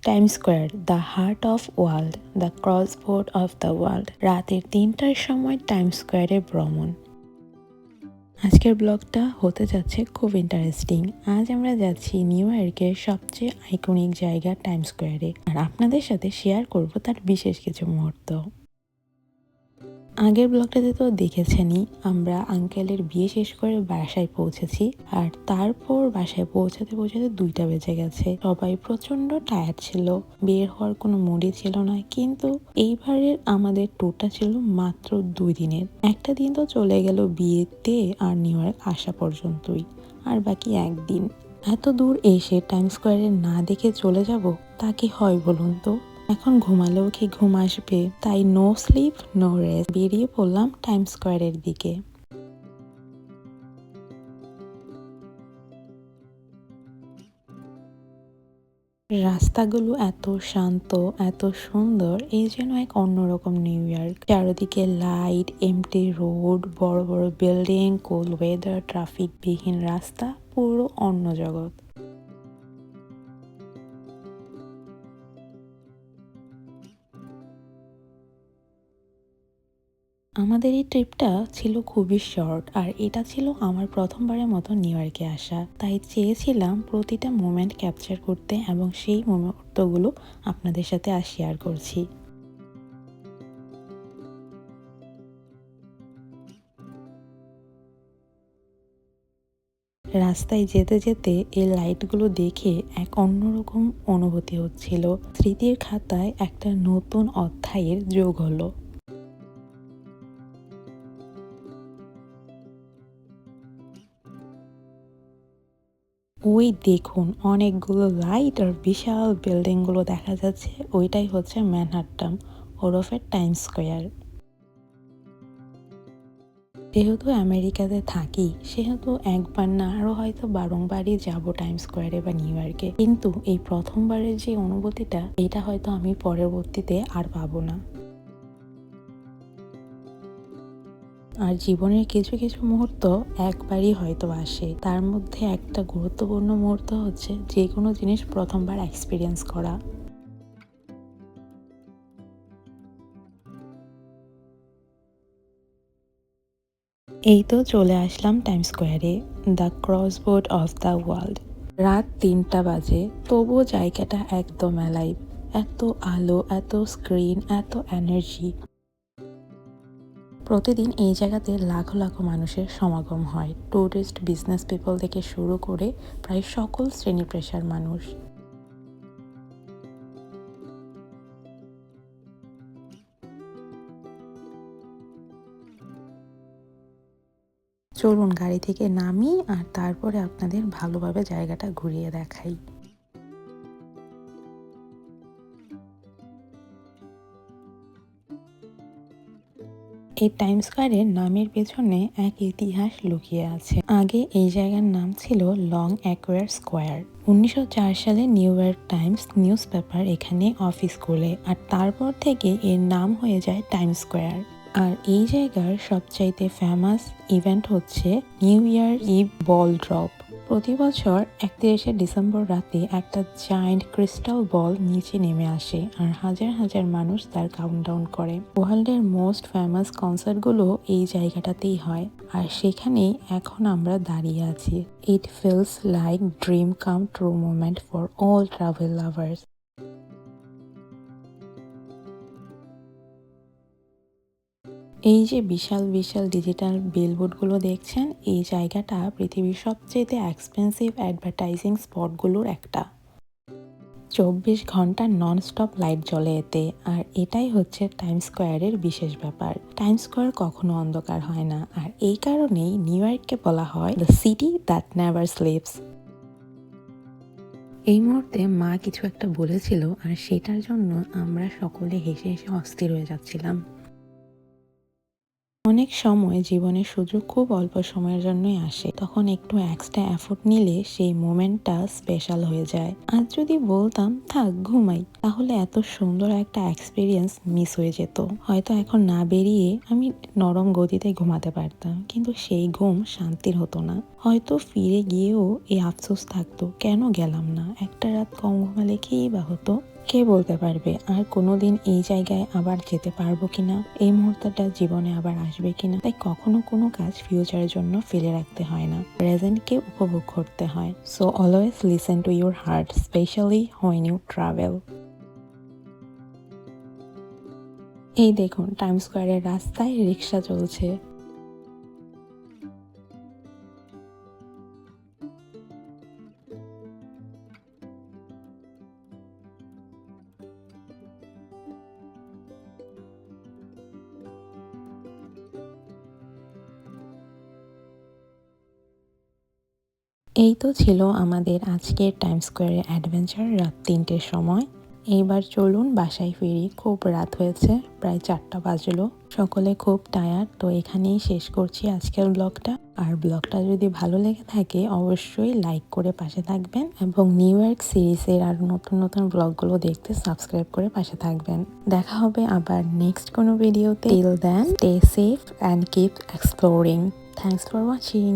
Time square, the heart of world, the crossroad of the world. রাতের ৩টার সময় time স্কোয়ারে ভ্রমণ। আজকের ব্লগটা হতে যাচ্ছে খুব ইন্টারেস্টিং। আজ আমরা যাচ্ছি নিউ ইয়র্কের সবচেয়ে আইকনিক জায়গা টাইম স্কোয়ারে, আর আপনাদের সাথে শেয়ার করব তার বিশেষ কিছু মুহূর্ত। আগের ব্লগটাতে তো দেখেছেনই, আমরা আঙ্কেলের বিয়ে শেষ করে বাসায় পৌঁছেছি, আর তারপর বাসায় পৌঁছাতে পৌঁছাতে 2টা বেজে গেছে। সবাই প্রচন্ড টায়ার্ড ছিল, বের হওয়ার কোনো মুডই ছিল না। কিন্তু এইবারের আমাদের ট্যুরটা ছিল মাত্র 2 দিনের। একটা দিন তো চলে গেল বিয়েতে আর নিউ ইয়র্ক আসা পর্যন্তই, আর বাকি একদিন। এত দূর এসে টাইম স্কোয়ারে না দেখে চলে যাব, তা কি হয় বলুন তো? এখন ঘুমালেও কি ঘুম আসবে? তাই নো স্লিপ নো রেস্ট, বেরিয়ে পড়লাম টাইম স্কোয়ারের দিকে। রাস্তাগুলো এত শান্ত, এত সুন্দর, এই যেন এক অন্যরকম নিউ ইয়র্ক। চারদিকে লাইট, এমটি রোড, বড় বড় বিল্ডিং, কুল ওয়েদার, ট্রাফিক বিহীন রাস্তা, পুরো অন্য জগৎ। আমাদের এই ট্রিপটা ছিল খুবই শর্ট, আর এটা ছিল আমার প্রথমবারের মতো নিউ ইয়র্কে আসা। তাই চেয়েছিলাম প্রতিটা মোমেন্ট ক্যাপচার করতে, এবং সেই মুহূর্তগুলো আপনাদের সাথে শেয়ার করছি। রাস্তায় যেতে যেতে এই লাইটগুলো দেখে এক অন্যরকম অনুভূতি হচ্ছিল। স্মৃতির খাতায় একটা নতুন অধ্যায়ের যোগ হলো। ওই দেখুন, অনেকগুলো লাইট আর বিশাল বিল্ডিং গুলো দেখা যাচ্ছে। ওইটাই হচ্ছে ম্যানহাটন, ওরফে টাইম স্কোয়ার। যেহেতু আমেরিকাতে থাকি, সেহেতু একবার না আরো হয়তো বারংবারই যাব টাইম স্কোয়ারে বা নিউ ইয়র্কে। কিন্তু এই প্রথমবারের যে অনুভূতিটা, এটা হয়তো আমি পরবর্তীতে আর পাবো না। আর জীবনের কিছু কিছু মুহূর্ত একবারই হয়তো আসে, তার মধ্যে একটা গুরুত্বপূর্ণ মুহূর্ত হচ্ছে যে কোনো জিনিস প্রথমবার এক্সপিরিয়েন্স করা। এই তো চলে আসলাম টাইম স্কোয়ারে, the crossroad of the world. রাত 3টা বাজে, তবুও জায়গাটা একদম অ্যালাইভ। এত আলো, এত স্ক্রিন, এত এনার্জি। প্রতিদিন এই জায়গাতে লাখো লাখো মানুষের সমাগম হয়। টুরিস্ট, বিজনেস পিপল থেকে শুরু করে প্রায় সকল শ্রেণী পেশার মানুষ। চলুন গাড়ি থেকে নামি, আর তারপরে আপনাদের ভালোভাবে জায়গাটা ঘুরিয়ে দেখাই। এই টাইম স্কোয়ারের নামের পেছনে এক ইতিহাস লুকিয়ে আছে। আগে এই জায়গার নাম ছিল লং অ্যাকোয়ার স্কোয়ার। 1904 সালে new York Times news paper এখানে অফিস খোলে, আর তারপর থেকে এর নাম হয়ে যায় টাইম স্কোয়ার। আর এই জায়গার সবচাইতে ফেমাস ইভেন্ট হচ্ছে নিউ ইয়ার ইভ বল ড্রপ। প্রতি বছর 31শে ডিসেম্বর রাতে একটা জায়ান্ট ক্রিস্টাল বল নিচে নেমে আসে, আর হাজার হাজার মানুষ তার কাউন্টডাউন করে। ওয়ার্ল্ডের মোস্ট ফেমাস কনসার্টগুলো এই জায়গাটাতেই হয়, আর সেখানেই এখন আমরা দাঁড়িয়ে আছি। It feels like dream come true moment for all travel lovers. এই যে বিশাল বিশাল ডিজিটাল বিলবোর্ডগুলো দেখছেন, এই জায়গাটা পৃথিবীর সবচেয়ে এক্সপেন্সিভ অ্যাডভার্টাইজিং স্পটগুলোর একটা। 24 ঘন্টা নন স্টপ লাইট জ্বলে এতে, আর এটাই হচ্ছে টাইম স্কোয়ারের বিশেষ ব্যাপার। টাইম স্কোয়ার কখনো অন্ধকার হয় না, আর এই কারণেই নিউ ইয়র্ককে বলা হয় the city that never sleeps. এই মুহূর্তে মা কিছু একটা বলেছিল, আর সেটার জন্য আমরা সকলে হেসে হেসে অস্থির হয়ে যাচ্ছিলাম। অনেক সময় জীবনের সুযোগ খুব অল্প সময়ের জন্যই আসে, তখন একটু এক্সট্রা এফোর্ট নিলে সেই মোমেন্টটা স্পেশাল হয়ে যায়। আজ যদি বলতাম থাক ঘুমাই, তাহলে এত সুন্দর একটা এক্সপিরিয়েন্স মিস হয়ে যেত। হয়তো এখন না বেরিয়ে আমি নরম গতিতে ঘুমাতে পারতাম, কিন্তু সেই ঘুম শান্তির হতো না। হয়তো ফিরে গিয়েও এই আফসোস থাকতো, কেন গেলাম না, একটা রাত কম ঘুমালে খেয়েই বা হতো। কে বলতে পারবে আর কোনোদিন এই জায়গায় আবার যেতে পারবো কিনা, এই মুহূর্তটা জীবনে আবার আসবে কিনা। তাই কখনো কোনো কাজ ফিউচারের জন্য ফেলে রাখতে হয় না, প্রেজেন্টকে উপভোগ করতে হয়। So always listen to your heart, specially when you travel. এই দেখুন, টাইম স্কোয়ারের রাস্তায় রিক্সা চলছে। এই তো ছিল আমাদের আজকের টাইম স্কোয়ারের অ্যাডভেঞ্চার রাত ৩টের সময়। এইবার চলুন বাসায় ফিরি, খুব রাত হয়েছে, প্রায় 4টা বাজলো। সকলে খুব টায়ার্ড, তো এখানেই শেষ করছি আজকের ব্লগটা। আর ব্লগটা যদি ভালো লেগে থাকে অবশ্যই লাইক করে পাশে থাকবেন এবং নিউ ইয়র্ক সিরিজের আর নতুন নতুন ব্লগগুলো দেখতে সাবস্ক্রাইব করে পাশে থাকবেন। দেখা হবে আবার নেক্সট কোনো ভিডিওতে। Till then stay safe and keep exploring. Thanks for watching.